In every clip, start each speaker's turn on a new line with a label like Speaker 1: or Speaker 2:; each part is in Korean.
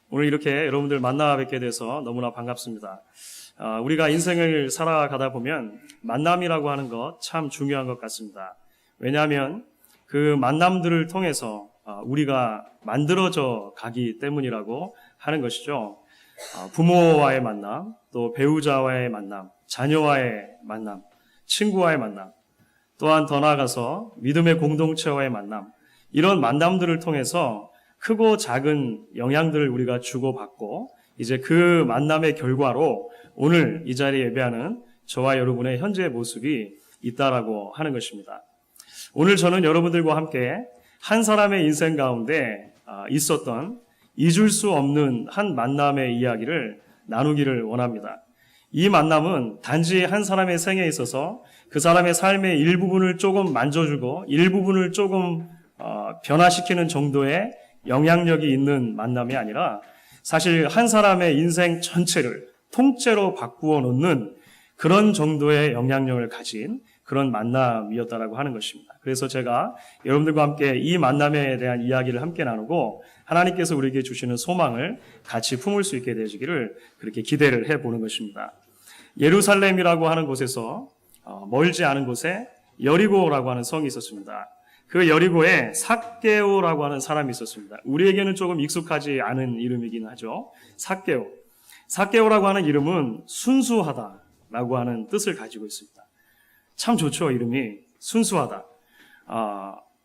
Speaker 1: 오늘 이렇게 여러분들 만나 뵙게 돼서 너무나 반갑습니다. 우리가 인생을 살아가다 보면 만남이라고 하는 것 참 중요한 것 같습니다. 왜냐하면 그 만남들을 통해서 우리가 만들어져 가기 때문이라고 하는 것이죠. 부모와의 만남, 또 배우자와의 만남, 자녀와의 만남, 친구와의 만남, 또한 더 나아가서 믿음의 공동체와의 만남, 이런 만남들을 통해서 크고 작은 영향들을 우리가 주고받고 이제 그 만남의 결과로 오늘 이 자리에 예배하는 저와 여러분의 현재의 모습이 있다라고 하는 것입니다. 오늘 저는 여러분들과 함께 한 사람의 인생 가운데 있었던 잊을 수 없는 한 만남의 이야기를 나누기를 원합니다. 이 만남은 단지 한 사람의 생에 있어서 그 사람의 삶의 일부분을 조금 만져주고 일부분을 조금 변화시키는 정도의 영향력이 있는 만남이 아니라 사실 한 사람의 인생 전체를 통째로 바꾸어 놓는 그런 정도의 영향력을 가진 그런 만남이었다라고 하는 것입니다. 그래서 제가 여러분들과 함께 이 만남에 대한 이야기를 함께 나누고 하나님께서 우리에게 주시는 소망을 같이 품을 수 있게 되시기를 그렇게 기대를 해보는 것입니다. 예루살렘이라고 하는 곳에서 멀지 않은 곳에 여리고라고 하는 성이 있었습니다. 그 여리고에 삭개오라고 하는 사람이 있었습니다. 우리에게는 조금 익숙하지 않은 이름이긴 하죠. 삭개오. 삭개오라고 하는 이름은 순수하다라고 하는 뜻을 가지고 있습니다. 참 좋죠, 이름이. 순수하다.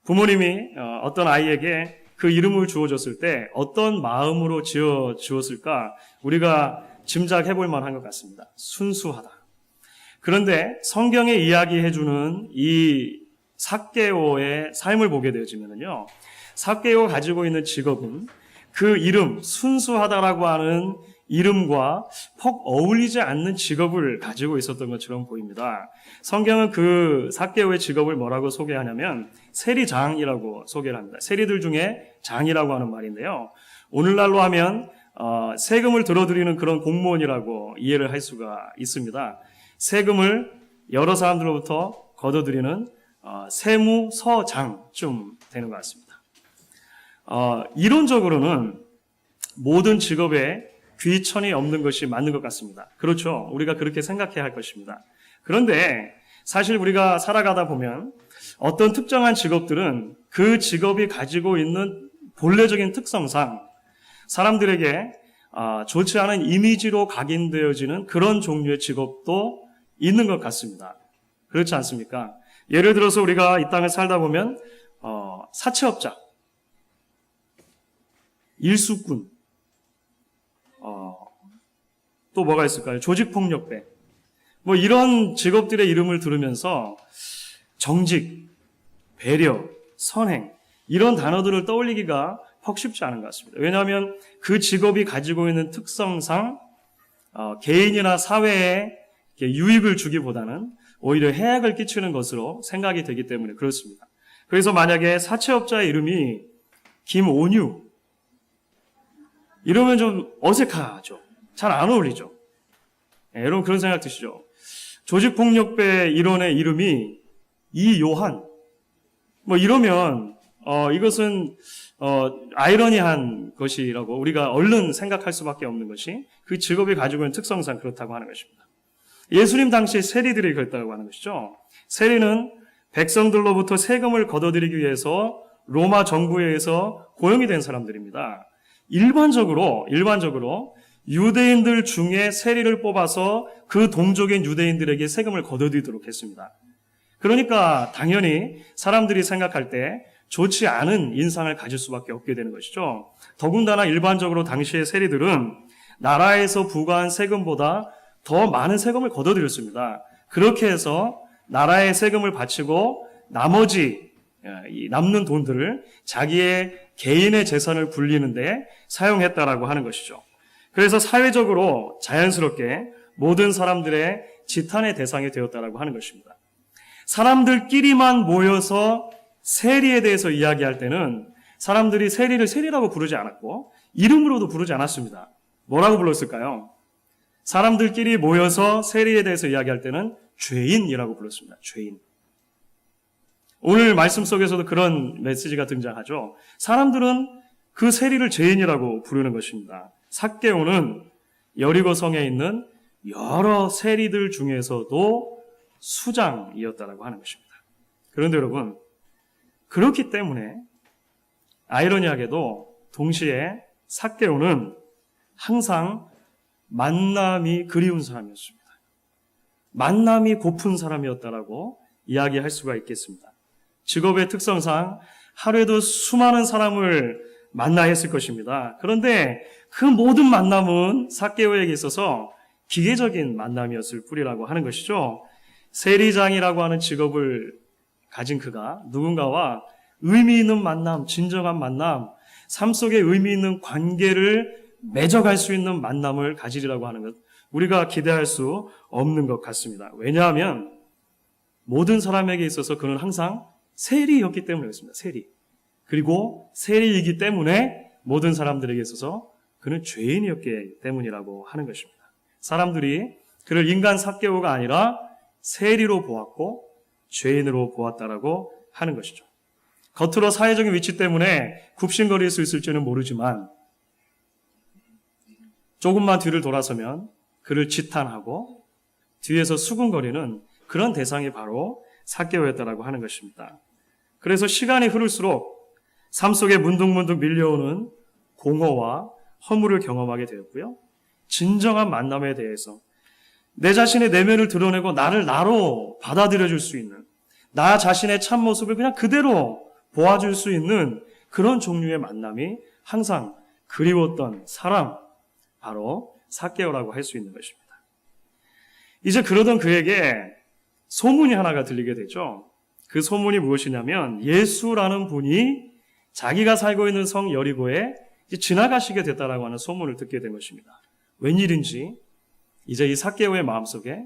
Speaker 1: 부모님이 어떤 아이에게 그 이름을 주어줬을 때 어떤 마음으로 지었을까 우리가 짐작해 볼 만한 것 같습니다. 순수하다. 그런데 성경에 이야기해주는 이 삭개오의 삶을 보게 되어지면요, 삭개오가 가지고 있는 직업은 그 이름, 순수하다라고 하는 이름과 퍽 어울리지 않는 직업을 가지고 있었던 것처럼 보입니다. 성경은 그 삭개오의 직업을 뭐라고 소개하냐면 세리장이라고 소개를 합니다. 세리들 중에 장이라고 하는 말인데요. 오늘날로 하면 세금을 들어드리는 그런 공무원이라고 이해를 할 수가 있습니다. 세금을 여러 사람들로부터 걷어들이는 세무서장쯤 되는 것 같습니다. 이론적으로는 모든 직업에 귀천이 없는 것이 맞는 것 같습니다. 그렇죠. 우리가 그렇게 생각해야 할 것입니다. 그런데 사실 우리가 살아가다 보면 어떤 특정한 직업들은 그 직업이 가지고 있는 본래적인 특성상 사람들에게 좋지 않은 이미지로 각인되어지는 그런 종류의 직업도 있는 것 같습니다. 그렇지 않습니까? 예를 들어서 우리가 이 땅에 살다 보면 사채업자, 일수꾼, 또 뭐가 있을까요? 조직폭력배, 뭐 이런 직업들의 이름을 들으면서 정직, 배려, 선행 이런 단어들을 떠올리기가 퍽 쉽지 않은 것 같습니다. 왜냐하면 그 직업이 가지고 있는 특성상 개인이나 사회에 유익을 주기보다는 오히려 해악을 끼치는 것으로 생각이 되기 때문에 그렇습니다. 그래서 만약에 사채업자의 이름이 김온유 이러면 좀 어색하죠. 잘 안 어울리죠. 여러분 그런 생각 드시죠? 조직폭력배 일원의 이름이 이요한 뭐 이러면 이것은 아이러니한 것이라고 우리가 얼른 생각할 수밖에 없는 것이 그 직업이 가지고 있는 특성상 그렇다고 하는 것입니다. 예수님 당시 세리들이 그랬다고 하는 것이죠. 세리는 백성들로부터 세금을 걷어들이기 위해서 로마 정부에 의해서 고용이 된 사람들입니다. 일반적으로 유대인들 중에 세리를 뽑아서 그 동족인 유대인들에게 세금을 걷어들이도록 했습니다. 그러니까 당연히 사람들이 생각할 때 좋지 않은 인상을 가질 수밖에 없게 되는 것이죠. 더군다나 일반적으로 당시의 세리들은 나라에서 부과한 세금보다 더 많은 세금을 걷어들였습니다. 그렇게 해서 나라의 세금을 바치고 나머지 남는 돈들을 자기의 개인의 재산을 불리는데 사용했다라고 하는 것이죠. 그래서 사회적으로 자연스럽게 모든 사람들의 지탄의 대상이 되었다라고 하는 것입니다. 사람들끼리만 모여서 세리에 대해서 이야기할 때는 사람들이 세리를 세리라고 부르지 않았고 이름으로도 부르지 않았습니다. 뭐라고 불렀을까요? 사람들끼리 모여서 세리에 대해서 이야기할 때는 죄인이라고 불렀습니다. 죄인. 오늘 말씀 속에서도 그런 메시지가 등장하죠. 사람들은 그 세리를 죄인이라고 부르는 것입니다. 삭개오는 여리고 성에 있는 여러 세리들 중에서도 수장이었다라고 하는 것입니다. 그런데 여러분, 그렇기 때문에 아이러니하게도 동시에 삭개오는 항상 만남이 그리운 사람이었습니다. 만남이 고픈 사람이었다라고 이야기할 수가 있겠습니다. 직업의 특성상 하루에도 수많은 사람을 만나야 했을 것입니다. 그런데 그 모든 만남은 삭개오에게 있어서 기계적인 만남이었을 뿐이라고 하는 것이죠. 세리장이라고 하는 직업을 가진 그가 누군가와 의미 있는 만남, 진정한 만남, 삶 속에 의미 있는 관계를 맺어갈 수 있는 만남을 가지리라고 하는 것, 우리가 기대할 수 없는 것 같습니다. 왜냐하면 모든 사람에게 있어서 그는 항상 세리였기 때문에 그렇습니다. 세리. 그리고 세리이기 때문에 모든 사람들에게 있어서 그는 죄인이었기 때문이라고 하는 것입니다. 사람들이 그를 인간 삭개오가 아니라 세리로 보았고 죄인으로 보았다라고 하는 것이죠. 겉으로 사회적인 위치 때문에 굽신거릴 수 있을지는 모르지만 조금만 뒤를 돌아서면 그를 지탄하고 뒤에서 수군거리는 그런 대상이 바로 삭개오였다라고 하는 것입니다. 그래서 시간이 흐를수록 삶 속에 문득문득 밀려오는 공허와 허물을 경험하게 되었고요. 진정한 만남에 대해서 내 자신의 내면을 드러내고 나를 나로 받아들여줄 수 있는, 나 자신의 참모습을 그냥 그대로 보아줄 수 있는 그런 종류의 만남이 항상 그리웠던 사람, 바로 삭개오라고 할 수 있는 것입니다. 이제 그러던 그에게 소문이 하나가 들리게 되죠. 그 소문이 무엇이냐면 예수라는 분이 자기가 살고 있는 성 여리고에 지나가시게 됐다라고 하는 소문을 듣게 된 것입니다. 웬일인지 이제 이 삭개오의 마음속에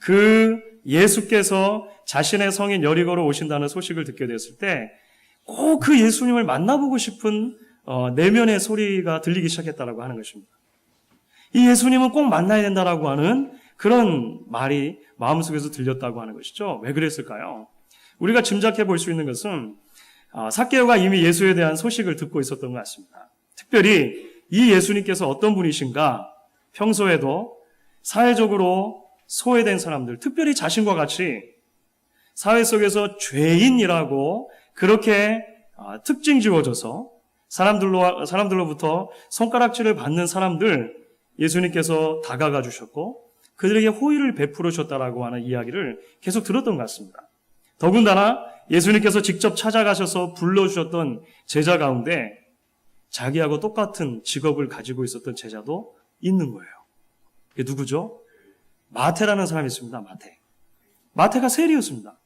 Speaker 1: 그 예수께서 자신의 성인 여리고로 오신다는 소식을 듣게 됐을 때 꼭 그 예수님을 만나보고 싶은 내면의 소리가 들리기 시작했다라고 하는 것입니다. 이 예수님은 꼭 만나야 된다라고 하는 그런 말이 마음속에서 들렸다고 하는 것이죠. 왜 그랬을까요? 우리가 짐작해 볼 수 있는 것은 삭개오가 이미 예수에 대한 소식을 듣고 있었던 것 같습니다. 특별히 이 예수님께서 어떤 분이신가, 평소에도 사회적으로 소외된 사람들, 특별히 자신과 같이 사회 속에서 죄인이라고 그렇게 특징 지어져서 사람들로부터 손가락질을 받는 사람들, 예수님께서 다가가 주셨고 그들에게 호의를 베풀어 주셨다라고 하는 이야기를 계속 들었던 것 같습니다. 더군다나 예수님께서 직접 찾아가셔서 불러주셨던 제자 가운데 자기하고 똑같은 직업을 가지고 있었던 제자도 있는 거예요. 그게 누구죠? 마태라는 사람이 있습니다. 마태가 세리였습니다.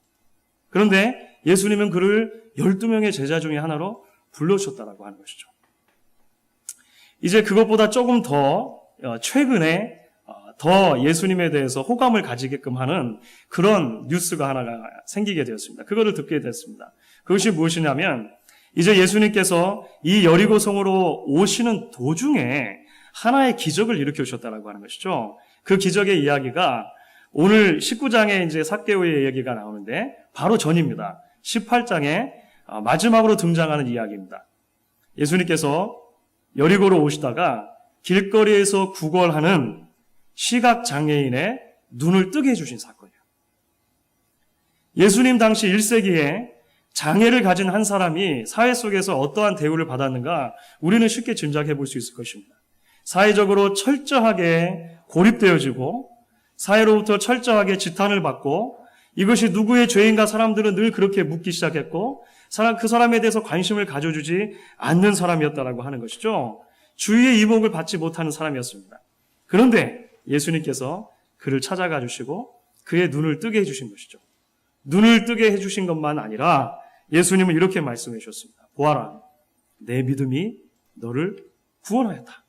Speaker 1: 그런데 예수님은 그를 12명의 제자 중에 하나로 불러주셨다라고 하는 것이죠. 이제 그것보다 조금 더 최근에 더 예수님에 대해서 호감을 가지게끔 하는 그런 뉴스가 하나가 생기게 되었습니다. 그거를 듣게 됐습니다. 그것이 무엇이냐면 이제 예수님께서 이 여리고성으로 오시는 도중에 하나의 기적을 일으켜 주셨다라고 하는 것이죠. 그 기적의 이야기가 오늘 19장에 이제 삭개오의 얘기가 나오는데 바로 전입니다. 18장에 마지막으로 등장하는 이야기입니다. 예수님께서 여리고로 오시다가 길거리에서 구걸하는 시각장애인의 눈을 뜨게 해주신 사건이에요. 예수님 당시 1세기에 장애를 가진 한 사람이 사회 속에서 어떠한 대우를 받았는가 우리는 쉽게 짐작해 볼 수 있을 것입니다. 사회적으로 철저하게 고립되어지고 사회로부터 철저하게 지탄을 받고 이것이 누구의 죄인가 사람들은 늘 그렇게 묻기 시작했고 그 사람에 대해서 관심을 가져주지 않는 사람이었다라고 하는 것이죠. 주위의 이목을 받지 못하는 사람이었습니다. 그런데 예수님께서 그를 찾아가 주시고 그의 눈을 뜨게 해주신 것이죠. 눈을 뜨게 해주신 것만 아니라 예수님은 이렇게 말씀해 주셨습니다. 보아라, 내 믿음이 너를 구원하였다.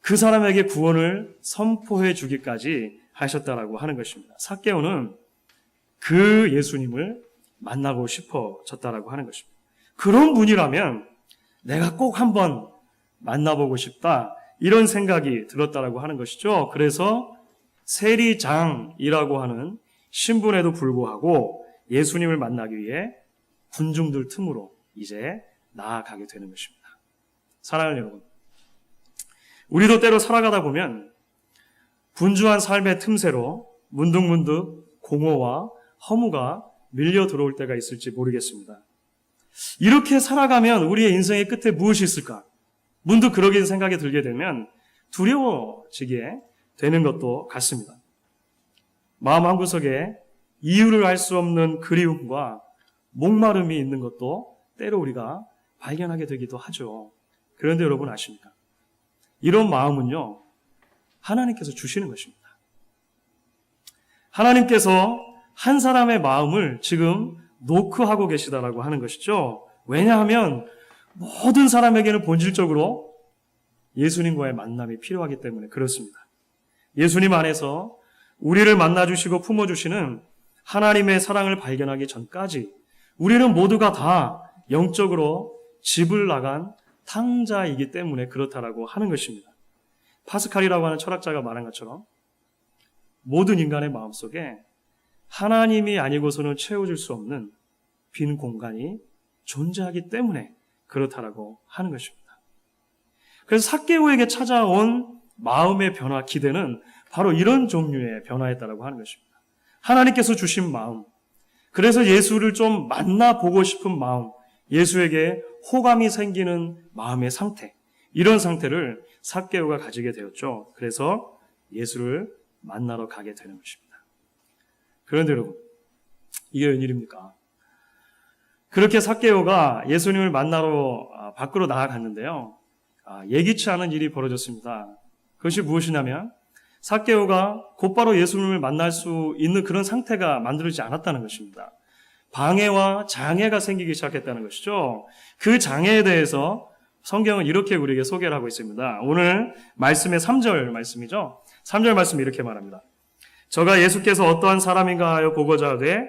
Speaker 1: 그 사람에게 구원을 선포해 주기까지 하셨다라고 하는 것입니다. 삭개오는 그 예수님을 만나고 싶어졌다라고 하는 것입니다. 그런 분이라면 내가 꼭 한번 만나보고 싶다. 이런 생각이 들었다라고 하는 것이죠. 그래서 세리장이라고 하는 신분에도 불구하고 예수님을 만나기 위해 군중들 틈으로 이제 나아가게 되는 것입니다. 사랑하는 여러분, 우리도 때로 살아가다 보면 분주한 삶의 틈새로 문득문득 공허와 허무가 밀려 들어올 때가 있을지 모르겠습니다. 이렇게 살아가면 우리의 인생의 끝에 무엇이 있을까? 문득 그러긴 생각이 들게 되면 두려워지게 되는 것도 같습니다. 마음 한구석에 이유를 알 수 없는 그리움과 목마름이 있는 것도 때로 우리가 발견하게 되기도 하죠. 그런데 여러분 아십니까? 이런 마음은요, 하나님께서 주시는 것입니다. 하나님께서 한 사람의 마음을 지금 노크하고 계시다라고 하는 것이죠. 왜냐하면 모든 사람에게는 본질적으로 예수님과의 만남이 필요하기 때문에 그렇습니다. 예수님 안에서 우리를 만나주시고 품어주시는 하나님의 사랑을 발견하기 전까지 우리는 모두가 다 영적으로 집을 나간 탕자이기 때문에 그렇다라고 하는 것입니다. 파스칼이라고 하는 철학자가 말한 것처럼 모든 인간의 마음속에 하나님이 아니고서는 채워질 수 없는 빈 공간이 존재하기 때문에 그렇다라고 하는 것입니다. 그래서 삭개오에게 찾아온 마음의 변화, 기대는 바로 이런 종류의 변화였다라고 하는 것입니다. 하나님께서 주신 마음, 그래서 예수를 좀 만나보고 싶은 마음, 예수에게 호감이 생기는 마음의 상태, 이런 상태를 삭개오가 가지게 되었죠. 그래서 예수를 만나러 가게 되는 것입니다. 그런데 여러분, 이게 웬일입니까? 그렇게 삭개오가 예수님을 만나러 밖으로 나아갔는데요. 예기치 않은 일이 벌어졌습니다. 그것이 무엇이냐면 삭개오가 곧바로 예수님을 만날 수 있는 그런 상태가 만들어지지 않았다는 것입니다. 방해와 장애가 생기기 시작했다는 것이죠. 그 장애에 대해서 성경은 이렇게 우리에게 소개를 하고 있습니다. 오늘 말씀의 3절 말씀이죠. 3절 말씀이 이렇게 말합니다. 저가 예수께서 어떠한 사람인가 하여 보고자 하되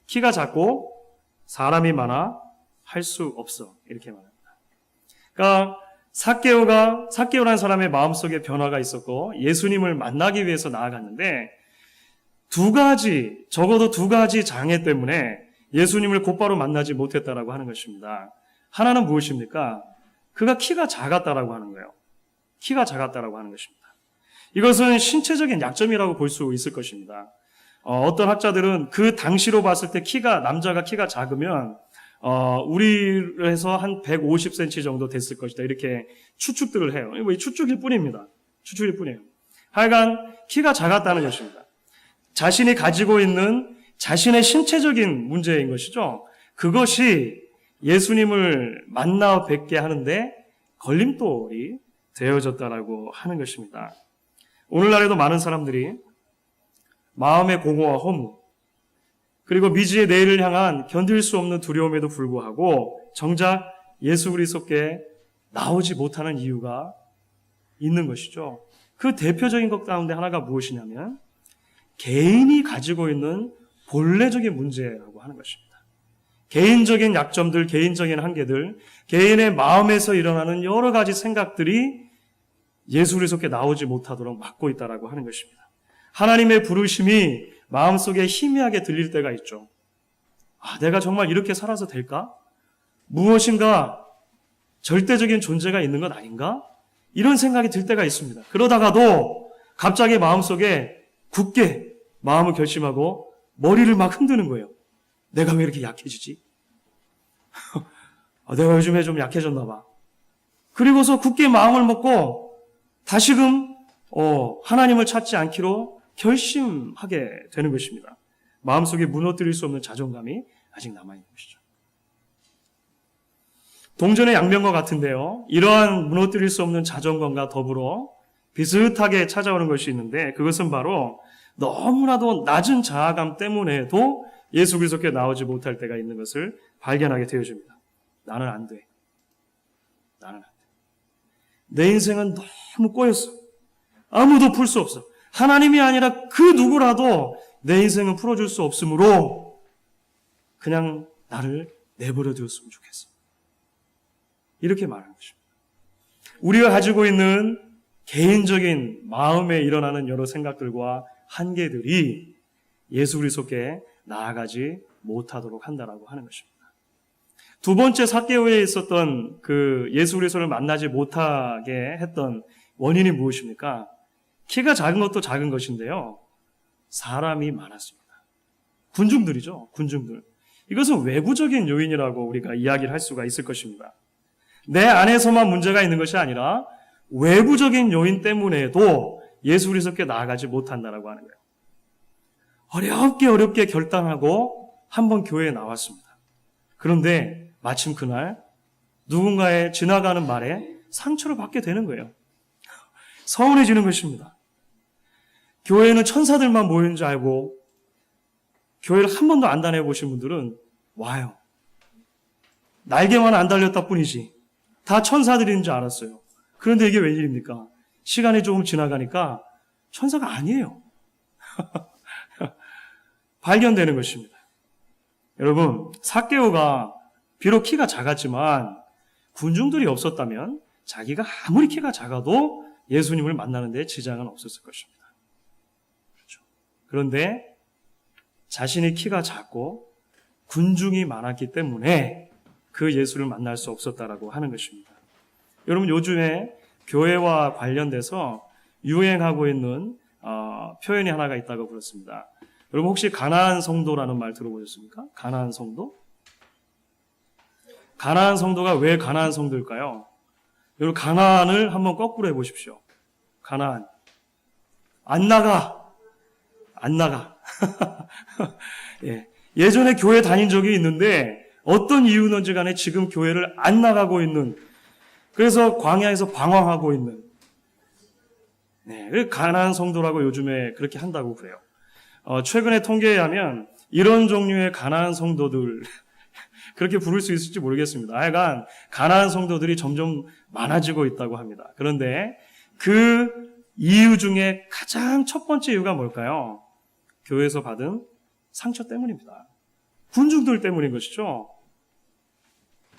Speaker 1: 키가 작고 사람이 많아 할 수 없어. 이렇게 말합니다. 그러니까 삭개오라는 사람의 마음속에 변화가 있었고 예수님을 만나기 위해서 나아갔는데 적어도 두 가지 장애 때문에 예수님을 곧바로 만나지 못했다라고 하는 것입니다. 하나는 무엇입니까? 그가 키가 작았다라고 하는 거예요. 키가 작았다라고 하는 것입니다. 이것은 신체적인 약점이라고 볼 수 있을 것입니다. 어떤 학자들은 그 당시로 봤을 때 남자가 키가 작으면 우리를 해서 한 150cm 정도 됐을 것이다. 이렇게 추측들을 해요. 추측일 뿐입니다. 추측일 뿐이에요. 하여간 키가 작았다는 것입니다. 자신이 가지고 있는 자신의 신체적인 문제인 것이죠. 그것이 예수님을 만나 뵙게 하는데 걸림돌이 되어졌다라고 하는 것입니다. 오늘날에도 많은 사람들이 마음의 공허와 허무, 그리고 미지의 내일을 향한 견딜 수 없는 두려움에도 불구하고 정작 예수 그리스도께 나오지 못하는 이유가 있는 것이죠. 그 대표적인 것 가운데 하나가 무엇이냐면 개인이 가지고 있는 본래적인 문제라고 하는 것입니다. 개인적인 약점들, 개인적인 한계들, 개인의 마음에서 일어나는 여러 가지 생각들이 예수 그리스도께 나오지 못하도록 막고 있다라고 하는 것입니다. 하나님의 부르심이 마음속에 희미하게 들릴 때가 있죠. 내가 정말 이렇게 살아서 될까? 무엇인가 절대적인 존재가 있는 것 아닌가? 이런 생각이 들 때가 있습니다. 그러다가도 갑자기 마음속에 굳게 마음을 결심하고 머리를 막 흔드는 거예요. 내가 왜 이렇게 약해지지? 내가 요즘에 좀 약해졌나 봐. 그리고서 굳게 마음을 먹고 다시금 하나님을 찾지 않기로 결심하게 되는 것입니다. 마음속에 무너뜨릴 수 없는 자존감이 아직 남아있는 것이죠. 동전의 양면과 같은데요. 이러한 무너뜨릴 수 없는 자존감과 더불어 비슷하게 찾아오는 것이 있는데 그것은 바로 너무나도 낮은 자아감 때문에도 예수 그리스도께 나오지 못할 때가 있는 것을 발견하게 되어집니다. 나는 안 돼. 나는 안 돼. 내 인생은 너무 꼬였어. 아무도 풀 수 없어. 하나님이 아니라 그 누구라도 내 인생은 풀어줄 수 없으므로 그냥 나를 내버려 두었으면 좋겠어. 이렇게 말하는 것입니다. 우리가 가지고 있는 개인적인 마음에 일어나는 여러 생각들과 한계들이 예수 그리스도께 나아가지 못하도록 한다라고 하는 것입니다. 두 번째 삭개오에 있었던 그 예수 그리스도를 만나지 못하게 했던 원인이 무엇입니까? 키가 작은 것도 작은 것인데요. 사람이 많았습니다. 군중들이죠. 군중들. 이것은 외부적인 요인이라고 우리가 이야기를 할 수가 있을 것입니다. 내 안에서만 문제가 있는 것이 아니라 외부적인 요인 때문에도 예수 그리스도께 나아가지 못한다라고 하는 거예요. 어렵게 결단하고 한번 교회에 나왔습니다. 그런데 마침 그날 누군가의 지나가는 말에 상처를 받게 되는 거예요. 서운해지는 것입니다. 교회에는 천사들만 모이는 줄 알고 교회를 한 번도 안 다녀보신 분들은 와요. 날개만 안 달렸다 뿐이지 다 천사들인 줄 알았어요. 그런데 이게 웬일입니까? 시간이 조금 지나가니까 천사가 아니에요. 발견되는 것입니다. 여러분, 삭개오가 비록 키가 작았지만 군중들이 없었다면 자기가 아무리 키가 작아도 예수님을 만나는 데 지장은 없었을 것입니다. 그렇죠. 그런데 자신이 키가 작고 군중이 많았기 때문에 그 예수를 만날 수 없었다라고 하는 것입니다. 여러분, 요즘에 교회와 관련돼서 유행하고 있는 표현이 하나가 있다고 그렇습니다. 여러분, 혹시 가나안 성도라는 말 들어보셨습니까? 가나안 성도? 가나안 성도가 왜 가나안 성도일까요? 여러분, 가나안을 한번 거꾸로 해보십시오. 가나안. 안 나가. 예. 예전에 교회 다닌 적이 있는데 어떤 이유는지 간에 지금 교회를 안 나가고 있는, 그래서 광야에서 방황하고 있는, 네, 가나안 성도라고 요즘에 그렇게 한다고 그래요. 최근에 통계에 의하면 이런 종류의 가나안 성도들 그렇게 부를 수 있을지 모르겠습니다. 하여간 가나안 성도들이 점점 많아지고 있다고 합니다. 그런데 그 이유 중에 가장 첫 번째 이유가 뭘까요? 교회에서 받은 상처 때문입니다. 군중들 때문인 것이죠.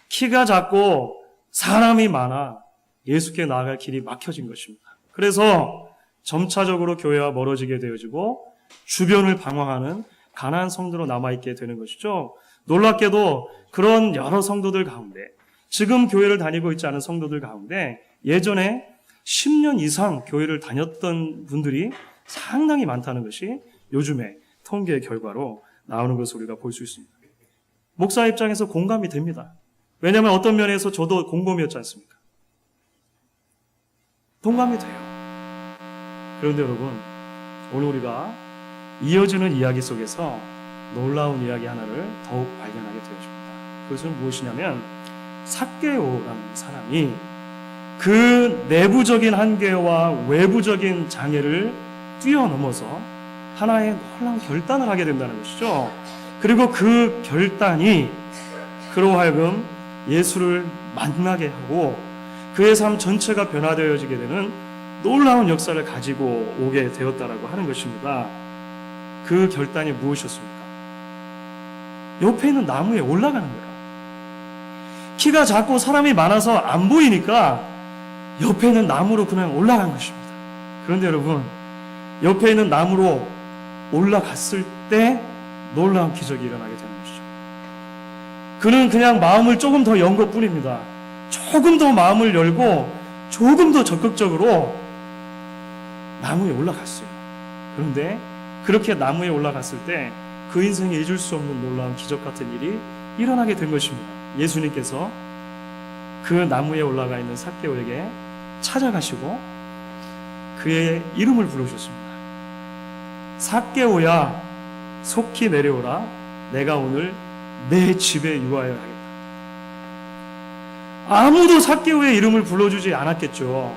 Speaker 1: 키가 작고 사람이 많아 예수께 나아갈 길이 막혀진 것입니다. 그래서 점차적으로 교회와 멀어지게 되어지고 주변을 방황하는 가나안 성도로 남아있게 되는 것이죠. 놀랍게도 그런 여러 성도들 가운데, 지금 교회를 다니고 있지 않은 성도들 가운데 예전에 10년 이상 교회를 다녔던 분들이 상당히 많다는 것이 요즘에 통계 결과로 나오는 것을 우리가 볼 수 있습니다. 목사 입장에서 공감이 됩니다. 왜냐하면 어떤 면에서 저도 공범이었지 않습니까? 동감이 돼요. 그런데 여러분, 오늘 우리가 이어지는 이야기 속에서 놀라운 이야기 하나를 더욱 발견하게 되어집니다. 그것은 무엇이냐면 삭개오라는 사람이 그 내부적인 한계와 외부적인 장애를 뛰어넘어서 하나의 놀라운 결단을 하게 된다는 것이죠. 그리고 그 결단이 그로 하여금 예수를 만나게 하고 그의 삶 전체가 변화되어지게 되는 놀라운 역사를 가지고 오게 되었다라고 하는 것입니다. 그 결단이 무엇이었습니까? 옆에 있는 나무에 올라가는 거예요. 키가 작고 사람이 많아서 안 보이니까 옆에 있는 나무로 그냥 올라간 것입니다. 그런데 여러분, 옆에 있는 나무로 올라갔을 때 놀라운 기적이 일어나게 되는 것이죠. 그는 그냥 마음을 조금 더 연 것뿐입니다. 조금 더 마음을 열고 조금 더 적극적으로 나무에 올라갔어요. 그런데 그렇게 나무에 올라갔을 때 그 인생에 잊을 수 없는 놀라운 기적 같은 일이 일어나게 된 것입니다. 예수님께서 그 나무에 올라가 있는 삭개오에게 찾아가시고 그의 이름을 부르셨습니다. 삭개오야, 속히 내려오라. 내가 오늘 내 집에 유하여 하겠다. 아무도 삭개오의 이름을 불러주지 않았겠죠.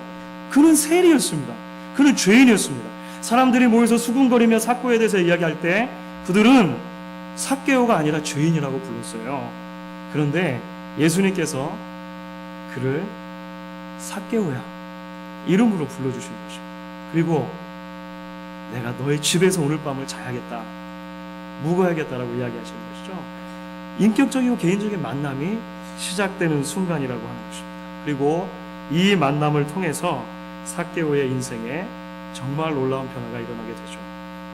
Speaker 1: 그는 세리였습니다. 그는 죄인이었습니다. 사람들이 모여서 수군거리며 삭개오에 대해서 이야기할 때 그들은 삭개오가 아니라 죄인이라고 불렀어요. 그런데 예수님께서 그를 삭개오야 이름으로 불러주시는 것입니다. 그리고 내가 너의 집에서 오늘 밤을 자야겠다, 묵어야겠다라고 이야기하시는 것이죠. 인격적이고 개인적인 만남이 시작되는 순간이라고 하는 것입니다. 그리고 이 만남을 통해서 삭개오의 인생에 정말 놀라운 변화가 일어나게 되죠.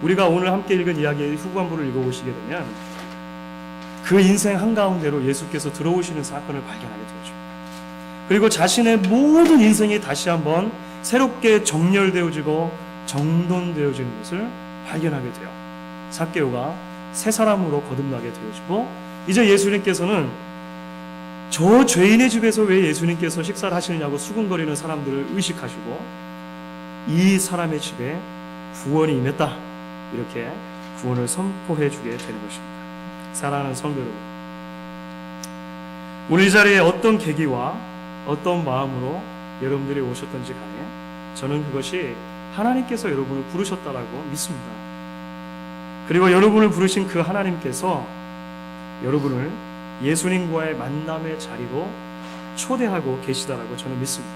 Speaker 1: 우리가 오늘 함께 읽은 이야기의 후반부를 읽어보시게 되면 그 인생 한가운데로 예수께서 들어오시는 사건을 발견하게 되어집니다. 그리고 자신의 모든 인생이 다시 한번 새롭게 정렬되어지고 정돈되어지는 것을 발견하게 돼요. 삭개오가 새 사람으로 거듭나게 되어지고, 이제 예수님께서는 저 죄인의 집에서 왜 예수님께서 식사를 하시느냐고 수군거리는 사람들을 의식하시고, 이 사람의 집에 구원이 임했다, 이렇게 구원을 선포해 주게 되는 것입니다. 사랑하는 성도 여러분, 오늘 이 자리에 어떤 계기와 어떤 마음으로 여러분들이 오셨던지 간에 저는 그것이 하나님께서 여러분을 부르셨다라고 믿습니다. 그리고 여러분을 부르신 그 하나님께서 여러분을 예수님과의 만남의 자리로 초대하고 계시다라고 저는 믿습니다.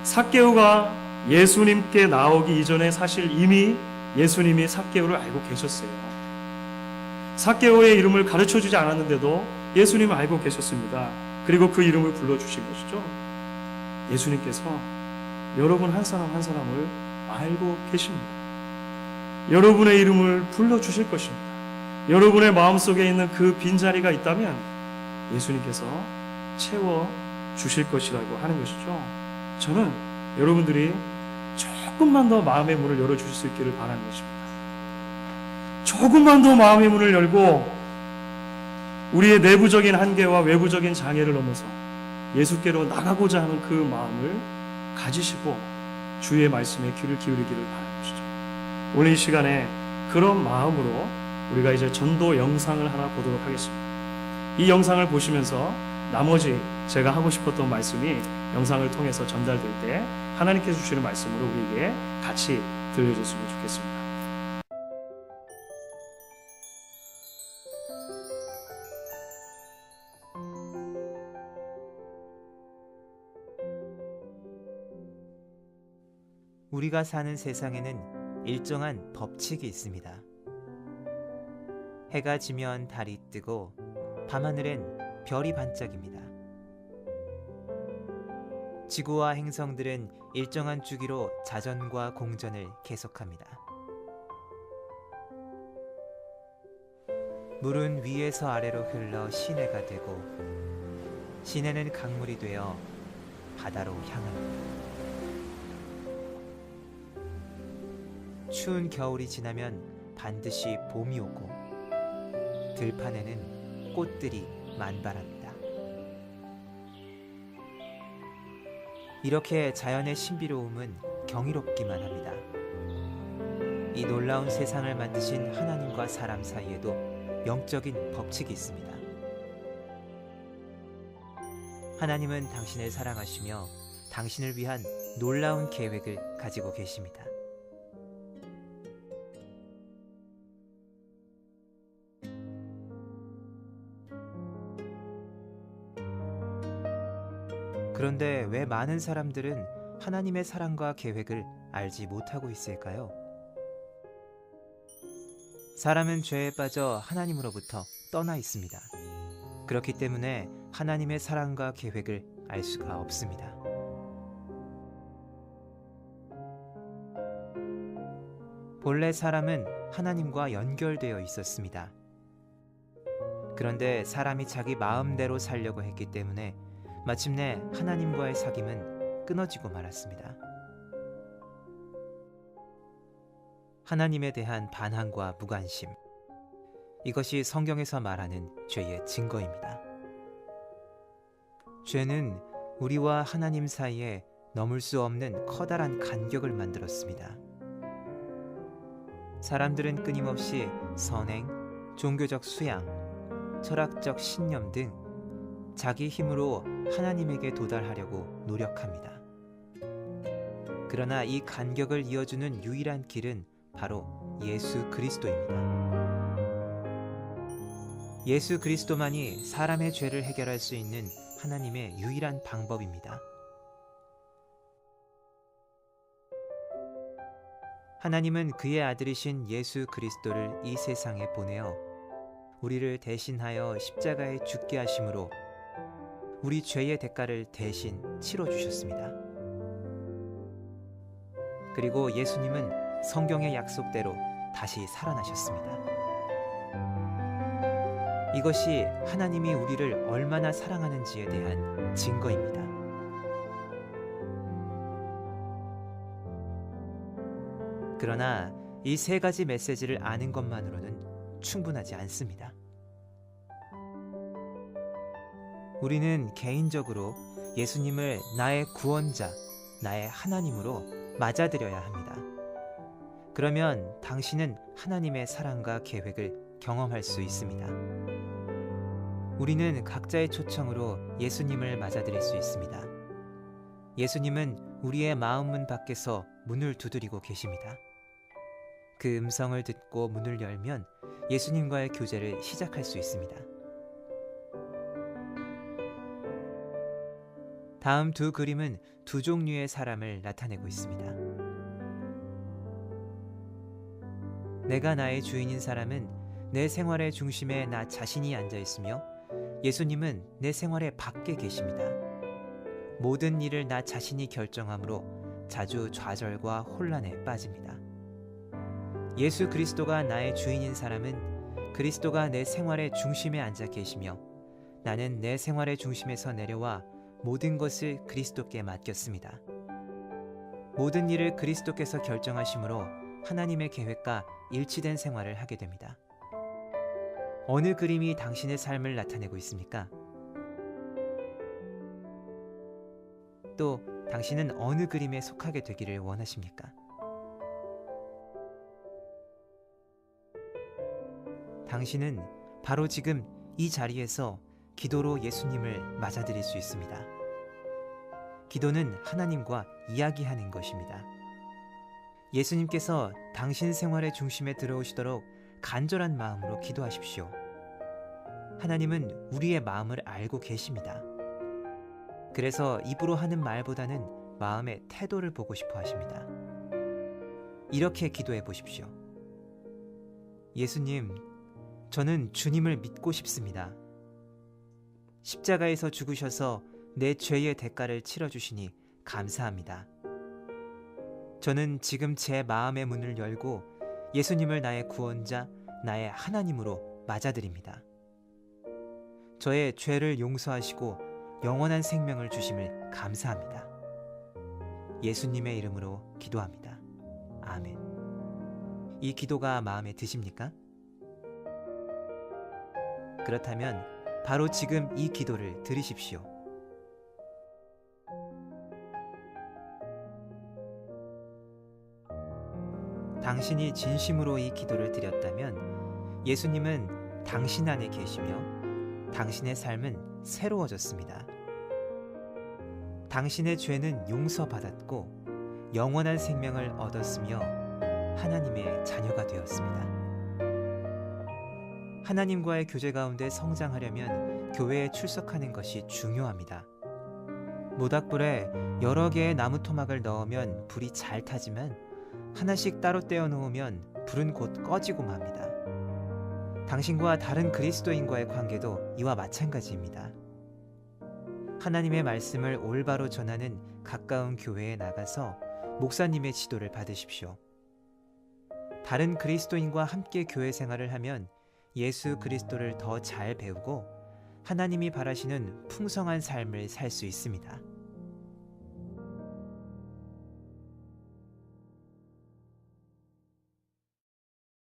Speaker 1: 삭개오가 예수님께 나오기 이전에 사실 이미 예수님이 삭개오를 알고 계셨어요. 삭개오의 이름을 가르쳐주지 않았는데도 예수님을 알고 계셨습니다. 그리고 그 이름을 불러주신 것이죠. 예수님께서 여러분 한 사람 한 사람을 알고 계십니다. 여러분의 이름을 불러주실 것입니다. 여러분의 마음속에 있는 그 빈자리가 있다면 예수님께서 채워주실 것이라고 하는 것이죠. 저는 여러분들이 조금만 더 마음의 문을 열어주실 수 있기를 바라는 것입니다. 조금만 더 마음의 문을 열고 우리의 내부적인 한계와 외부적인 장애를 넘어서 예수께로 나가고자 하는 그 마음을 가지시고 주의 말씀에 귀를 기울이기를 바라는 것이죠. 오늘 이 시간에 그런 마음으로 우리가 이제 전도 영상을 하나 보도록 하겠습니다. 이 영상을 보시면서 나머지 제가 하고 싶었던 말씀이 영상을 통해서 전달될 때 하나님께서 주시는 말씀으로 우리에게 같이 들려줬으면 좋겠습니다.
Speaker 2: 우리가 사는 세상에는 일정한 법칙이 있습니다. 해가 지면 달이 뜨고 밤하늘엔 별이 반짝입니다. 지구와 행성들은 일정한 주기로 자전과 공전을 계속합니다. 물은 위에서 아래로 흘러 시내가 되고 시내는 강물이 되어 바다로 향합니다. 추운 겨울이 지나면 반드시 봄이 오고 들판에는 꽃들이 만발합니다. 이렇게 자연의 신비로움은 경이롭기만 합니다. 이 놀라운 세상을 만드신 하나님과 사람 사이에도 영적인 법칙이 있습니다. 하나님은 당신을 사랑하시며 당신을 위한 놀라운 계획을 가지고 계십니다. 그런데 왜 많은 사람들은 하나님의 사랑과 계획을 알지 못하고 있을까요? 사람은 죄에 빠져 하나님으로부터 떠나 있습니다. 그렇기 때문에 하나님의 사랑과 계획을 알 수가 없습니다. 본래 사람은 하나님과 연결되어 있었습니다. 그런데 사람이 자기 마음대로 살려고 했기 때문에 마침내 하나님과의 사귐은 끊어지고 말았습니다. 하나님에 대한 반항과 무관심, 이것이 성경에서 말하는 죄의 증거입니다. 죄는 우리와 하나님 사이에 넘을 수 없는 커다란 간격을 만들었습니다. 사람들은 끊임없이 선행, 종교적 수양, 철학적 신념 등 자기 힘으로 하나님에게 도달하려고 노력합니다. 그러나 이 간격을 이어주는 유일한 길은 바로 예수 그리스도입니다. 예수 그리스도만이 사람의 죄를 해결할 수 있는 하나님의 유일한 방법입니다. 하나님은 그의 아들이신 예수 그리스도를 이 세상에 보내어 우리를 대신하여 십자가에 죽게 하심으로 우리 죄의 대가를 대신 치러주셨습니다. 그리고 예수님은 성경의 약속대로 다시 살아나셨습니다. 이것이 하나님이 우리를 얼마나 사랑하는지에 대한 증거입니다. 그러나 이 세 가지 메시지를 아는 것만으로는 충분하지 않습니다. 우리는 개인적으로 예수님을 나의 구원자, 나의 하나님으로 맞아들여야 합니다. 그러면 당신은 하나님의 사랑과 계획을 경험할 수 있습니다. 우리는 각자의 초청으로 예수님을 맞아들일 수 있습니다. 예수님은 우리의 마음문 밖에서 문을 두드리고 계십니다. 그 음성을 듣고 문을 열면 예수님과의 교제를 시작할 수 있습니다. 다음 두 그림은 두 종류의 사람을 나타내고 있습니다. 내가 나의 주인인 사람은 내 생활의 중심에 나 자신이 앉아 있으며 예수님은 내 생활의 밖에 계십니다. 모든 일을 나 자신이 결정하므로 자주 좌절과 혼란에 빠집니다. 예수 그리스도가 나의 주인인 사람은 그리스도가 내 생활의 중심에 앉아 계시며 나는 내 생활의 중심에서 내려와 모든 것을 그리스도께 맡겼습니다. 모든 일을 그리스도께서 결정하심으로 하나님의 계획과 일치된 생활을 하게 됩니다. 어느 그림이 당신의 삶을 나타내고 있습니까? 또 당신은 어느 그림에 속하게 되기를 원하십니까? 당신은 바로 지금 이 자리에서 기도로 예수님을 맞아들일 수 있습니다. 기도는 하나님과 이야기하는 것입니다. 예수님께서 당신 생활의 중심에 들어오시도록 간절한 마음으로 기도하십시오. 하나님은 우리의 마음을 알고 계십니다. 그래서 입으로 하는 말보다는 마음의 태도를 보고 싶어 하십니다. 이렇게 기도해 보십시오. 예수님, 저는 주님을 믿고 싶습니다. 십자가에서 죽으셔서 내 죄의 대가를 치러주시니 감사합니다. 저는 지금 제 마음의 문을 열고 예수님을 나의 구원자, 나의 하나님으로 맞아들입니다. 저의 죄를 용서하시고 영원한 생명을 주심을 감사합니다. 예수님의 이름으로 기도합니다. 아멘. 이 기도가 마음에 드십니까? 그렇다면 바로 지금 이 기도를 들으십시오. 당신이 진심으로 이 기도를 드렸다면 예수님은 당신 안에 계시며 당신의 삶은 새로워졌습니다. 당신의 죄는 용서받았고 영원한 생명을 얻었으며 하나님의 자녀가 되었습니다. 하나님과의 교제 가운데 성장하려면 교회에 출석하는 것이 중요합니다. 모닥불에 여러 개의 나무 토막을 넣으면 불이 잘 타지만 하나씩 따로 떼어 놓으면 불은 곧 꺼지고 맙니다. 당신과 다른 그리스도인과의 관계도 이와 마찬가지입니다. 하나님의 말씀을 올바로 전하는 가까운 교회에 나가서 목사님의 지도를 받으십시오. 다른 그리스도인과 함께 교회 생활을 하면 예수 그리스도를 더 잘 배우고 하나님이 바라시는 풍성한 삶을 살 수 있습니다.